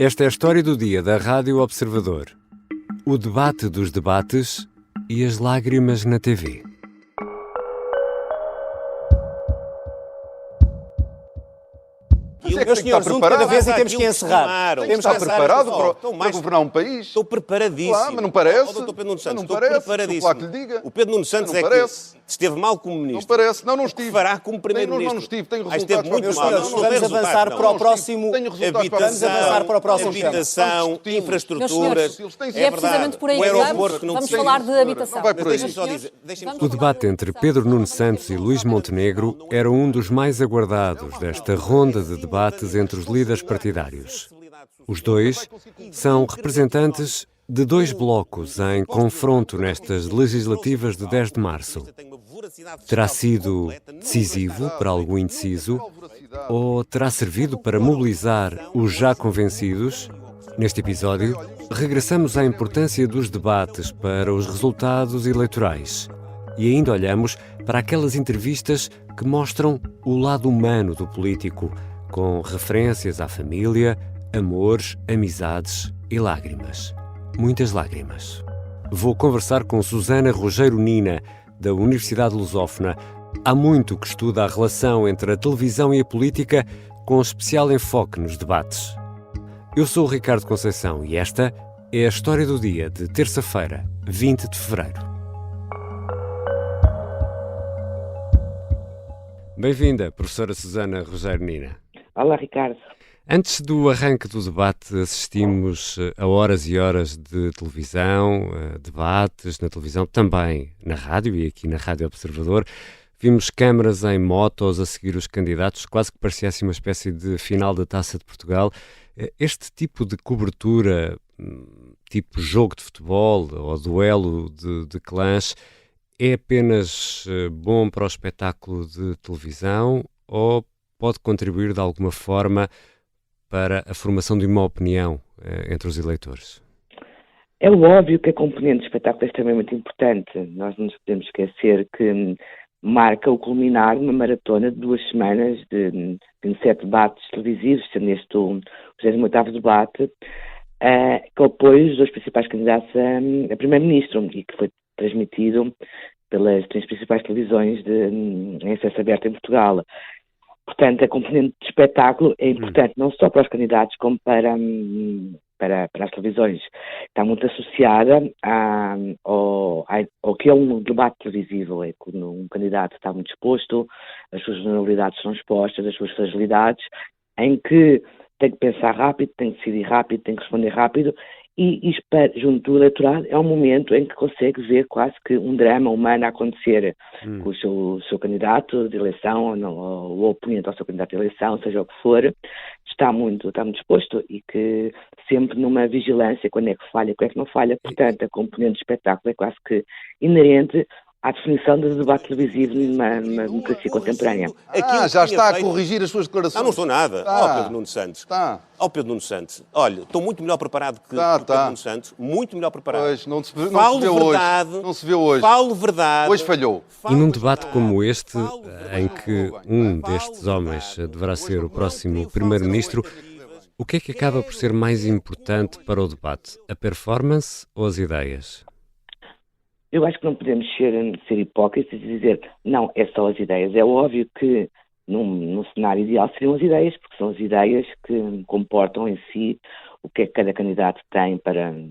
Esta é a história do dia da Rádio Observador. O debate dos debates e as lágrimas na TV. Meus senhores, um de cada vez e temos que encerrar. Temos que estar preparado para governar um país. Estou preparadíssimo. Claro, mas não parece. Doutor Pedro Nuno Santos, Estou preparadíssimo. Claro que lhe diga. O Pedro Nuno Santos não é parece. que esteve mal como ministro. Não parece. Não estive. Fará como primeiro-ministro. Não estive. Tenho Esteve resultados. muito mal. Meus Vamos avançar para o próximo. Vamos avançar para o próximo tema. Habitação, infraestruturas. É precisamente por aí que vamos falar de habitação. Não vai por aí. O debate entre Pedro Nuno Santos e Luís Montenegro era um dos mais aguardados desta ronda de debates entre os líderes partidários. Os dois são representantes de dois blocos em confronto nestas legislativas de 10 de março. Terá sido decisivo para algum indeciso ou terá servido para mobilizar os já convencidos? Neste episódio, regressamos à importância dos debates para os resultados eleitorais e ainda olhamos para aquelas entrevistas que mostram o lado humano do político, com referências à família, amores, amizades e lágrimas. Muitas lágrimas. Vou conversar com Susana Rogeiro Nina, da Universidade Lusófona. Há muito que estuda a relação entre a televisão e a política, com especial enfoque nos debates. Eu sou o Ricardo Conceição e esta é a história do dia de terça-feira, 20 de fevereiro. Bem-vinda, professora Susana Rogeiro Nina. Olá, Ricardo. Antes do arranque do debate, assistimos a horas e horas de televisão, debates na televisão, também na rádio e aqui na Rádio Observador. Vimos câmaras em motos a seguir os candidatos, quase que parecia assim uma espécie de final da Taça de Portugal. Este tipo de cobertura, tipo jogo de futebol ou duelo de clãs, é apenas bom para o espetáculo de televisão ou pode contribuir de alguma forma para a formação de uma opinião entre os eleitores? É óbvio que a componente de espetáculo é extremamente importante. Nós não nos podemos esquecer que marca o culminar de uma maratona de 2 semanas de 27 debates televisivos, sendo este o 28º debate, que opôs os 2 principais candidatos a primeiro-ministro e que foi transmitido pelas 3 principais televisões em acesso aberto em Portugal. Portanto, a componente de espetáculo é importante não só para os candidatos como para as televisões. Está muito associada ao que é um debate televisivo, é quando um candidato está muito exposto, as suas vulnerabilidades são expostas, as suas fragilidades, em que tem que pensar rápido, tem que decidir rápido, tem que responder rápido, e junto do eleitorado é um momento em que consegue ver quase que um drama humano a acontecer com o seu candidato de eleição ou o oponente ao seu candidato de eleição, seja o que for, está muito exposto e que sempre numa vigilância quando é que falha, quando é que não falha. Portanto, a componente de espetáculo é quase que inerente à definição do debate televisivo numa democracia contemporânea. Já está a corrigir as suas declarações. Não sou nada. Pedro Nuno Santos. Pedro Nuno Santos. Olha, estou muito melhor preparado que o Pedro Nuno Santos. Muito melhor preparado. Pois, não se viu verdade, hoje. Não se viu hoje. Falo verdade. Hoje falhou. E num debate como este, em que um destes homens deverá ser o próximo primeiro-ministro, o que é que acaba por ser mais importante para o debate? A performance ou as ideias? Eu acho que não podemos ser hipócritas e dizer, não, é só as ideias. É óbvio que num cenário ideal seriam as ideias, porque são as ideias que comportam em si o que é que cada candidato tem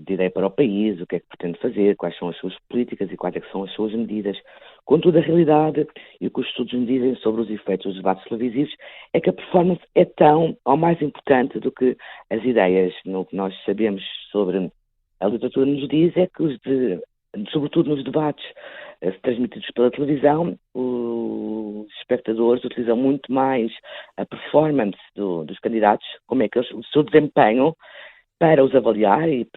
de ideia para o país, o que é que pretende fazer, quais são as suas políticas e quais é que são as suas medidas. Contudo, a realidade e o que os estudos nos dizem sobre os efeitos dos debates televisivos é que a performance é tão ou mais importante do que as ideias. No que nós sabemos sobre a literatura nos diz é que sobretudo nos debates transmitidos pela televisão, os espectadores utilizam muito mais a performance dos candidatos, como é que o seu desempenho para os avaliar e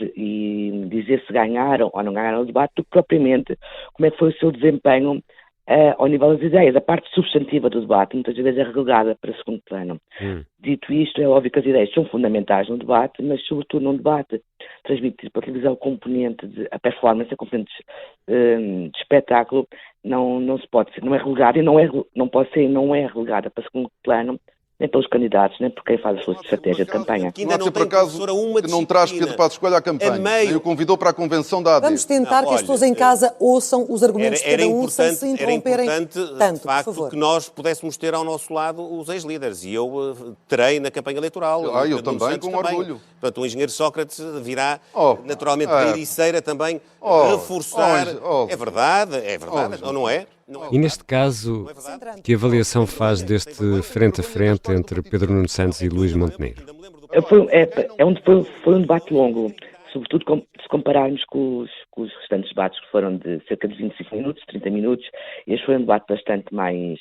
dizer se ganharam ou não ganharam o debate, do que propriamente como é que foi o seu desempenho ao nível das ideias. A parte substantiva do debate muitas vezes é relegada para segundo plano. Dito isto, é óbvio que as ideias são fundamentais no debate, mas sobretudo num debate transmitido pela televisão, a performance, a componente de espetáculo, não se pode ser, não é relegada e não é relegada para segundo plano nem pelos candidatos, nem por quem faz a sua estratégia de campanha. Não há de ser por acaso que não traz Pedro Passos Coelho à campanha, nem o convidou para a convenção da AD. Vamos tentar que as pessoas em casa ouçam os argumentos de cada um sem se interromperem tanto, de facto, por favor. que nós pudéssemos ter ao nosso lado os ex-líderes. E eu terei na campanha eleitoral. Eu também, com orgulho. Portanto, o engenheiro Sócrates virá naturalmente para a Ericeira também reforçar. É verdade, ou não é? E neste caso, que avaliação faz deste frente a frente entre Pedro Nuno Santos e Luís Montenegro? Foi um debate longo, sobretudo se compararmos com os restantes debates que foram de cerca de 25 minutos, 30 minutos. Este foi um debate bastante mais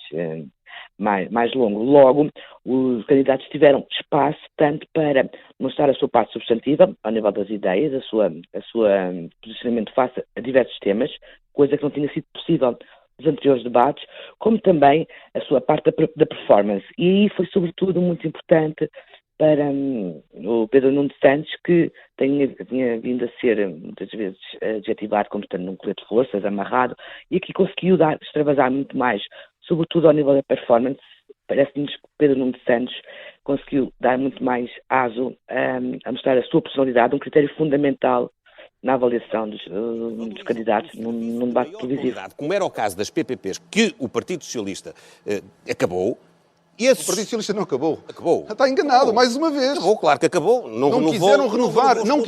longo. Logo, os candidatos tiveram espaço tanto para mostrar a sua parte substantiva, ao nível das ideias, a sua posicionamento face a diversos temas, coisa que não tinha sido possível nos anteriores debates, como também a sua parte da performance. E aí foi sobretudo muito importante para o Pedro Nuno Santos, que tinha vindo a ser muitas vezes adjetivado como estando num colete de forças, amarrado, e aqui conseguiu extravasar muito mais, sobretudo ao nível da performance. Parece-nos que Pedro Nuno Santos conseguiu dar muito mais aso a mostrar a sua personalidade, um critério fundamental na avaliação dos candidatos num debate televisivo. Como era o caso das PPPs, que o Partido Socialista acabou. O Partido Socialista não acabou. Acabou. Está enganado, mais uma vez. Acabou, claro que acabou. Não quiseram renovar. Não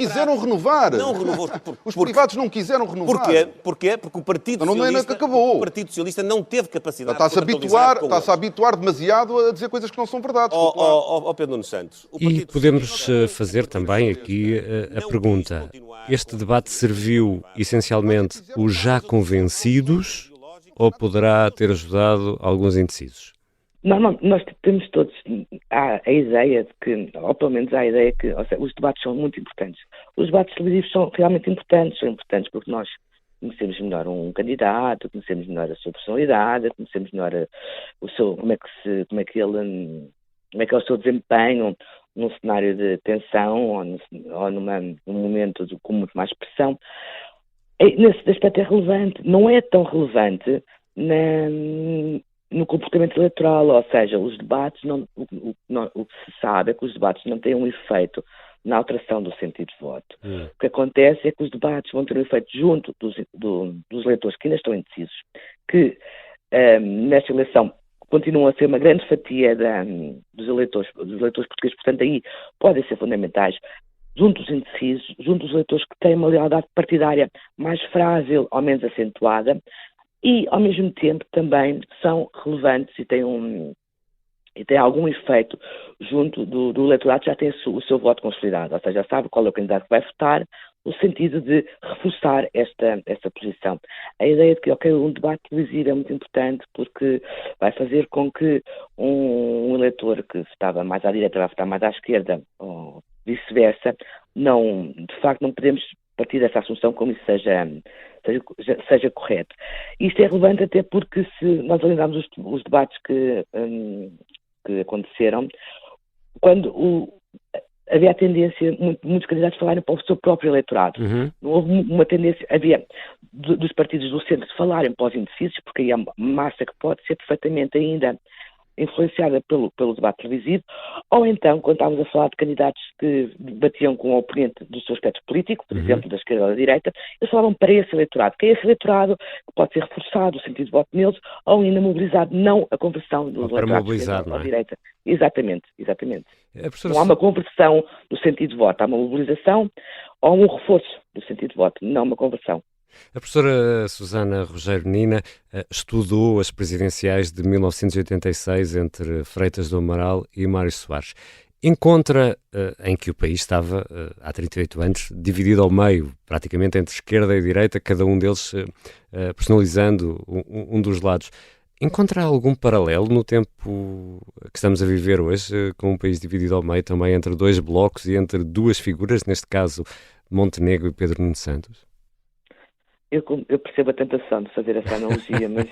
renovou. Os privados não quiseram renovar. Porquê? Porque o Partido Socialista não teve capacidade de está-se a habituar demasiado a dizer coisas que não são verdade. Pedro Nuno Santos. E podemos fazer também aqui a pergunta. Este debate serviu essencialmente os já convencidos ou poderá ter ajudado alguns indecisos? Nós temos todos a ideia de que, ou pelo menos a ideia que, ou seja, os debates são muito importantes. Os debates televisivos são realmente importantes, porque nós conhecemos melhor um candidato, conhecemos melhor a sua personalidade, conhecemos melhor como é que é o seu desempenho num cenário de tensão ou num momento com muito mais pressão. Nesse aspecto é relevante. Não é tão relevante no comportamento eleitoral, ou seja, os debates, o que se sabe é que os debates não têm um efeito na alteração do sentido de voto. O que acontece é que os debates vão ter um efeito junto dos eleitores que ainda estão indecisos, que nesta eleição continuam a ser uma grande fatia dos eleitores portugueses, portanto aí podem ser fundamentais, junto dos indecisos, junto dos eleitores que têm uma lealdade partidária mais frágil ou menos acentuada, e, ao mesmo tempo, também são relevantes e têm algum efeito junto do eleitorado que já tem o seu voto consolidado, ou seja, já sabe qual é o candidato que vai votar, no sentido de reforçar esta posição. A ideia de que, um debate televisivo é muito importante porque vai fazer com que um eleitor que estava mais à direita vai votar mais à esquerda, ou vice-versa. De facto, não podemos partir dessa assunção como isso seja correto. Isto é relevante até porque, se nós analisarmos os debates que aconteceram, quando havia a tendência, muitos candidatos falarem para o seu próprio eleitorado. Não houve uma tendência, havia dos partidos do centro de falarem para os indecisos, porque aí há uma massa que pode ser perfeitamente ainda influenciada pelo debate televisivo, ou então, quando estávamos a falar de candidatos que debatiam com o oponente do seu espectro político, por exemplo, da esquerda ou da direita, eles falavam para esse eleitorado, que é esse eleitorado que pode ser reforçado o sentido de voto neles, ou ainda mobilizado, não a conversão do eleitorado da esquerda ou da direita. Exatamente. Não há uma conversão do sentido de voto, há uma mobilização ou um reforço do sentido de voto, não uma conversão. A professora Susana Rogério Nina estudou as presidenciais de 1986 entre Freitas do Amaral e Mário Soares. Encontra em que o país estava, há 38 anos, dividido ao meio, praticamente entre esquerda e direita, cada um deles personalizando um dos lados. Encontra algum paralelo no tempo que estamos a viver hoje, com um país dividido ao meio também entre dois blocos e entre duas figuras, neste caso Montenegro e Pedro Nuno Santos? Eu percebo a tentação de fazer essa analogia, mas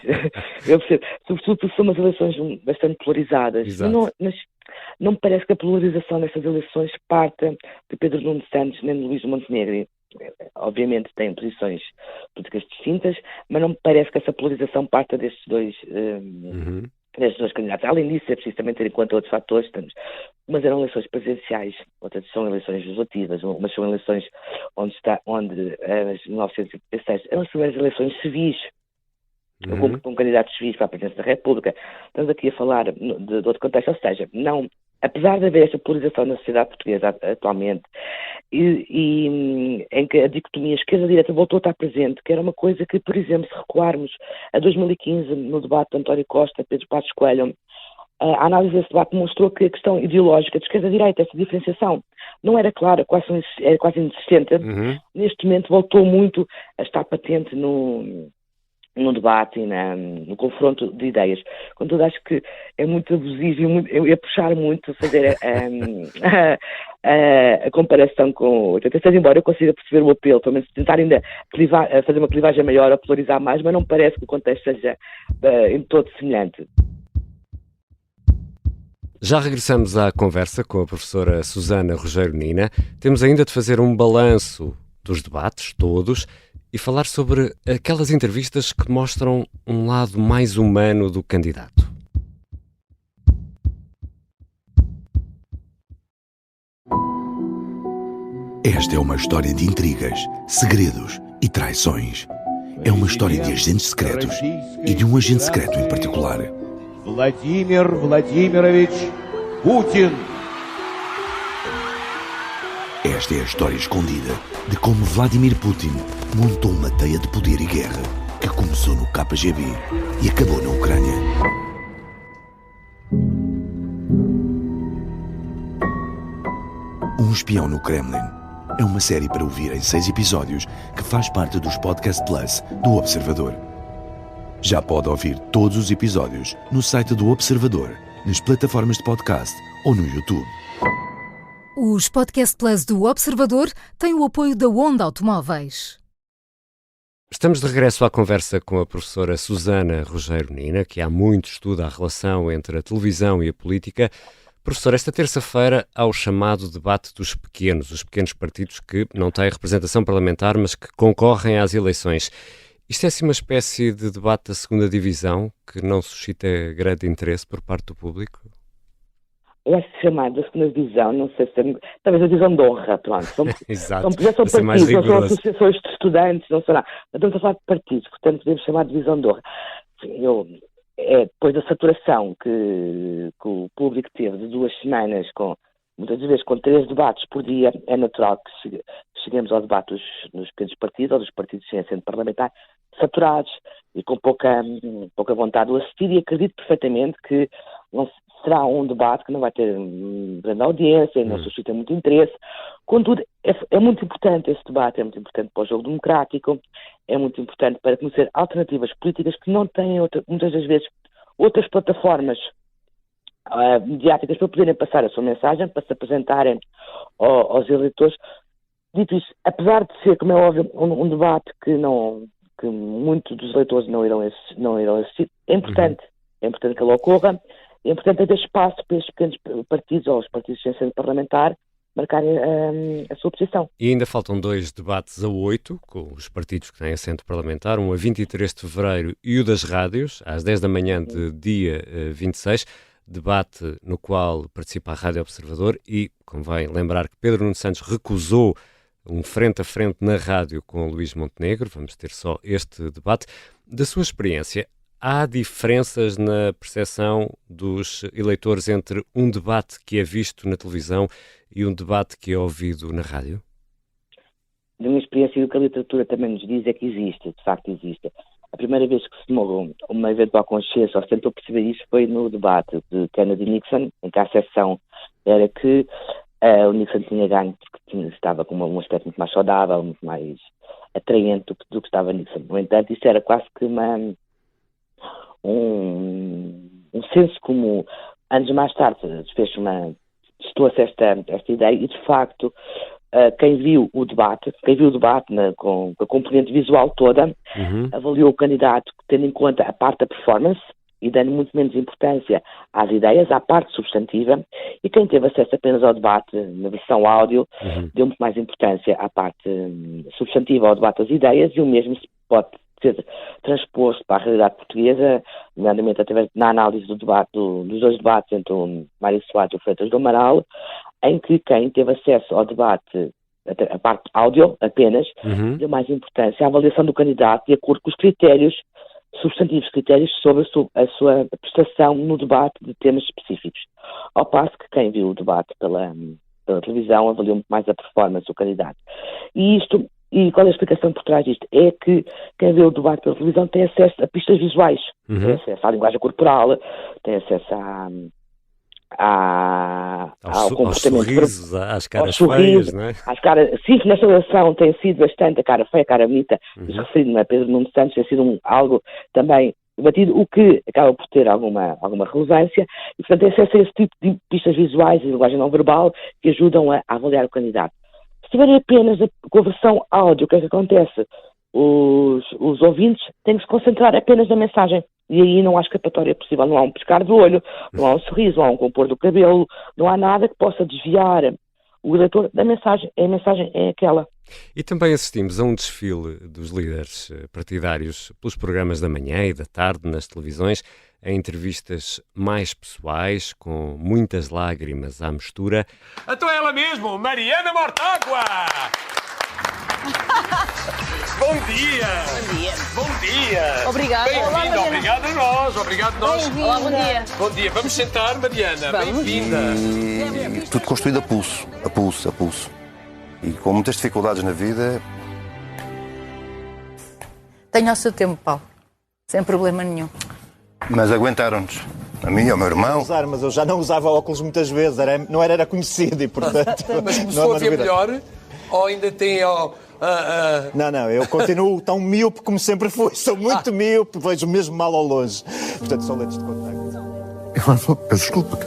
eu percebo, sobretudo porque são umas eleições bastante polarizadas. Mas não me parece que a polarização nestas eleições parta de Pedro Nuno Santos nem de Luís Montenegro. Obviamente têm posições políticas distintas, mas não me parece que essa polarização parta destes dois das duas candidatas. Além disso, é preciso também ter em conta outros fatores. Umas eram eleições presidenciais, outras são eleições legislativas, umas são eleições onde as 1976 eram as eleições civis, com candidatos civis para a presidência da República. Estamos aqui a falar de outro contexto, ou seja, não, apesar de haver esta polarização na sociedade portuguesa atualmente, e em que a dicotomia esquerda-direita voltou a estar presente, que era uma coisa que, por exemplo, se recuarmos a 2015, no debate de António Costa, Pedro Passos Coelho, a análise desse debate mostrou que a questão ideológica de esquerda-direita, essa diferenciação, não era clara, era quase inexistente. Neste momento voltou muito a estar patente no debate e no confronto de ideias. Contudo, acho que é muito abusivo e puxar muito fazer a comparação com o 86, embora eu consiga perceber o apelo, pelo menos tentar ainda fazer uma clivagem maior, a polarizar mais, mas não me parece que o contexto seja em todo semelhante. Já regressamos à conversa com a professora Susana Rogério Nina. Temos ainda de fazer um balanço dos debates, todos, e falar sobre aquelas entrevistas que mostram um lado mais humano do candidato. Esta é uma história de intrigas, segredos e traições. É uma história de agentes secretos e de um agente secreto em particular. Vladimir Vladimirovich Putin. Esta é a história escondida de como Vladimir Putin montou uma teia de poder e guerra que começou no KGB e acabou na Ucrânia. Um espião no Kremlin é uma série para ouvir em 6 episódios que faz parte dos Podcast Plus do Observador. Já pode ouvir todos os episódios no site do Observador, nas plataformas de podcast ou no YouTube. Os Podcast Plus do Observador têm o apoio da Onda Automóveis. Estamos de regresso à conversa com a professora Susana Rogério Nina, que há muito estuda a relação entre a televisão e a política. Professora, esta terça-feira há o chamado debate dos pequenos, os pequenos partidos que não têm representação parlamentar, mas que concorrem às eleições. Isto é assim uma espécie de debate da segunda divisão que não suscita grande interesse por parte do público? Eu acho que chamado da segunda divisão, não sei se é, talvez a divisão de honra, pronto. Exato, já são partidos, não são associações de estudantes, não são nada. Estamos a falar de partidos, portanto podemos chamar de divisão de honra. Depois da saturação que o público teve de 2 semanas, muitas vezes com 3 debates por dia, é natural que cheguemos ao debate dos pequenos partidos, ou dos partidos sem assento parlamentar, saturados e com pouca vontade de assistir, e acredito perfeitamente que será um debate que não vai ter grande audiência, não suscita muito interesse. Contudo, é muito importante esse debate, é muito importante para o jogo democrático, é muito importante para conhecer alternativas políticas que não têm, muitas das vezes, outras plataformas mediáticas para poderem passar a sua mensagem, para se apresentarem aos eleitores. Dito isso, apesar de ser, como é óbvio, um debate que muitos dos eleitores não irão assistir, é importante que ele ocorra. É importante haver espaço para estes pequenos partidos, ou os partidos sem assento parlamentar, marcarem a sua posição. E ainda faltam 2 debates a 8, com os partidos que têm assento parlamentar, um a 23 de fevereiro e o das rádios, às 10 da manhã de dia 26, debate no qual participa a Rádio Observador, e convém lembrar que Pedro Nuno Santos recusou um frente a frente na rádio com o Luís Montenegro. Vamos ter só este debate. Da sua experiência, há diferenças na percepção dos eleitores entre um debate que é visto na televisão e um debate que é ouvido na rádio? Da minha experiência, e o que a literatura também nos diz é que existe, de facto existe. A primeira vez que se tomou uma eventual consciência, ou se tentou perceber isso, foi no debate de Kennedy e Nixon, em que a acessão era que o Nixon tinha ganho porque estava com um aspecto muito mais saudável, muito mais atraente do que estava Nixon. No entanto, isso era quase que um senso comum. Anos mais tarde testou-se esta ideia, e de facto quem viu o debate com a componente visual toda, avaliou o candidato tendo em conta a parte da performance e dando muito menos importância às ideias, à parte substantiva, e quem teve acesso apenas ao debate na versão áudio deu muito mais importância à parte substantiva, ao debate das ideias, e o mesmo se pode ser transposto para a realidade portuguesa, nomeadamente através na análise do debate, dos dois debates entre o Mário Soares e o Freitas do Amaral, em que quem teve acesso ao debate, a parte áudio apenas, deu mais importância à avaliação do candidato de acordo com os critérios, substantivos critérios sobre a sua prestação no debate de temas específicos. Ao passo que quem viu o debate pela televisão avaliou muito mais a performance do candidato. E qual é a explicação por trás disto? É que quem vê o debate pela televisão tem acesso a pistas visuais, tem acesso à linguagem corporal, tem acesso ao comportamento, aos sorrisos, às caras feias, não é? Sim, que nesta eleição tem sido bastante a cara feia, a cara bonita, referindo a Pedro Nuno Santos, tem sido algo também debatido, o que acaba por ter alguma relevância, e portanto tem acesso a esse tipo de pistas visuais e linguagem não verbal que ajudam a avaliar o candidato. Se tiverem apenas com a versão áudio, o que é que acontece? Os ouvintes têm que se concentrar apenas na mensagem. E aí não há escapatória possível. Não há um piscar do olho, não há um sorriso, não há um compor do cabelo, não há nada que possa desviar o eleitor da mensagem. A mensagem é aquela. E também assistimos a um desfile dos líderes partidários pelos programas da manhã e da tarde nas televisões, a entrevistas mais pessoais, com muitas lágrimas à mistura. Então é ela mesmo, Mariana Mortágua! Bom dia! Bom dia! Bom dia! Obrigada! Bem-vinda! Obrigado a nós! Obrigado a nós! Olá, bom dia! Bom dia! Vamos sentar, Mariana! Bem-vinda! Tudo construído a pulso. E com muitas dificuldades na vida. Tenho ao seu tempo, Paulo. Sem problema nenhum. Mas aguentaram-nos. A mim e ao meu irmão. Mas eu já não usava óculos muitas vezes. Não era conhecido e, portanto... Mas começou a ver melhor? Ou ainda tem... Não, eu continuo tão míope como sempre fui. Sou muito míope, vejo mesmo mal ao longe. Portanto, são lentes de contacto. Peço desculpa.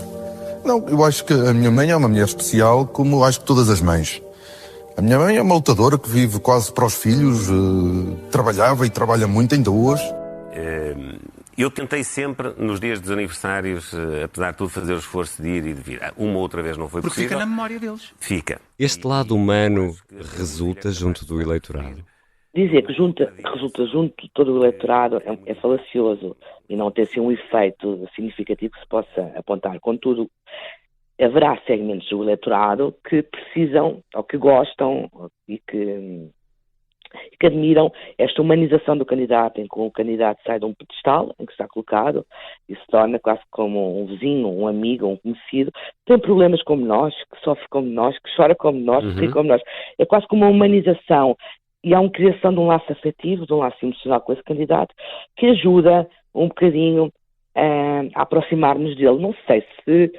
Não, eu acho que a minha mãe é uma mulher especial, como acho que todas as mães. A minha mãe é uma lutadora que vive quase para os filhos, trabalhava e trabalha muito ainda hoje. Eu tentei sempre, nos dias dos aniversários, apesar de tudo, fazer o esforço de ir e de vir. Uma ou outra vez não foi possível. Porque fica na memória deles. Fica. Este lado humano resulta junto do eleitorado? Dizer que resulta junto de todo o eleitorado é falacioso e não tem assim um efeito significativo que se possa apontar. Contudo, haverá segmentos do eleitorado que precisam, ou que gostam, e que admiram esta humanização do candidato, em que o candidato sai de um pedestal em que está colocado e se torna quase como um vizinho, um amigo, um conhecido, tem problemas como nós, que sofre como nós, que chora como nós, que ri como nós. É quase como uma humanização e há uma criação de um laço afetivo, de um laço emocional com esse candidato, que ajuda um bocadinho a aproximar-nos dele. Não sei se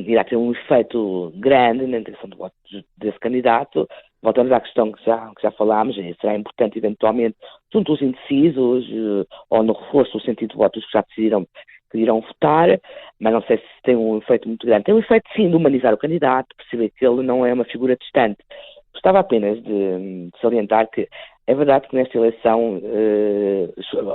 irá ter um efeito grande na intenção de voto desse candidato. Voltamos à questão que já falámos, será importante eventualmente junto aos indecisos ou no reforço do sentido de voto dos que já decidiram que irão votar, mas não sei se tem um efeito muito grande. Tem um efeito sim de humanizar o candidato, perceber que ele não é uma figura distante. Gostava apenas de salientar que é verdade que nesta eleição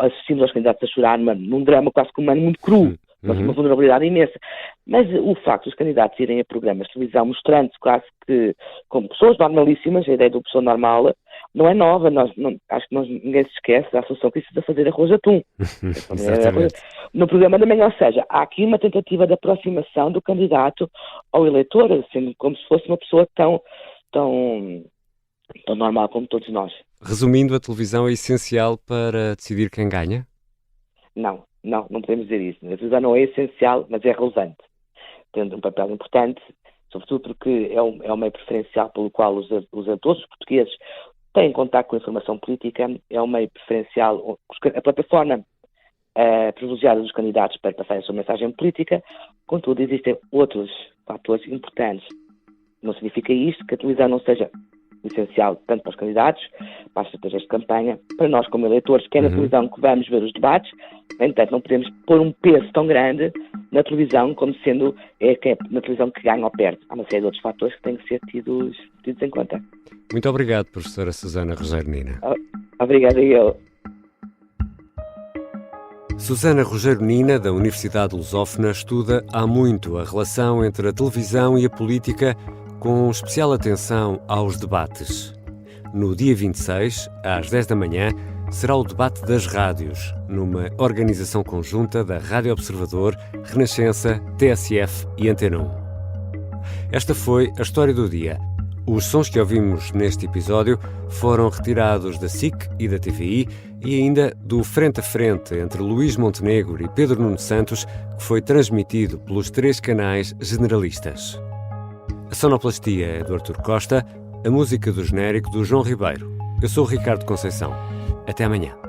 assistimos aos candidatos a chorar num drama quase que humano muito cru, uma vulnerabilidade imensa. Mas o facto dos candidatos irem a programas de televisão mostrando-se quase que como pessoas normalíssimas, a ideia de uma pessoa normal não é nova. Acho que ninguém se esquece da Associação que precisa fazer arroz de atum. No programa da manhã, ou seja, há aqui uma tentativa de aproximação do candidato ao eleitor, sendo como se fosse uma pessoa tão normal como todos nós. Resumindo, a televisão é essencial para decidir quem ganha? Não podemos dizer isso. A televisão não é essencial, mas é relevante. Tem um papel importante, sobretudo porque é um meio preferencial pelo qual os eleitores portugueses têm contato com a informação política, é um meio preferencial, a plataforma privilegiada dos candidatos para passarem a sua mensagem política. Contudo, existem outros fatores importantes. Não significa isto que a televisão não seja essencial tanto para os candidatos, para as estratégias de campanha, para nós como eleitores, que é na televisão que vamos ver os debates. No entanto, não podemos pôr um peso tão grande na televisão como sendo que é na televisão que ganha ou perde. Há uma série de outros fatores que têm que ser tidos em conta. Muito obrigado, professora Susana Rogério Nina. Obrigada eu. Susana Rogério Nina, da Universidade Lusófona, estuda há muito a relação entre a televisão e a política, com especial atenção aos debates. No dia 26, às 10 da manhã, será o debate das rádios, numa organização conjunta da Rádio Observador, Renascença, TSF e Antena 1. Esta foi a história do dia. Os sons que ouvimos neste episódio foram retirados da SIC e da TVI e ainda do Frente a Frente entre Luís Montenegro e Pedro Nuno Santos, que foi transmitido pelos 3 canais generalistas. A sonoplastia é do Artur Costa, a música do genérico do João Ribeiro. Eu sou o Ricardo Conceição. Até amanhã.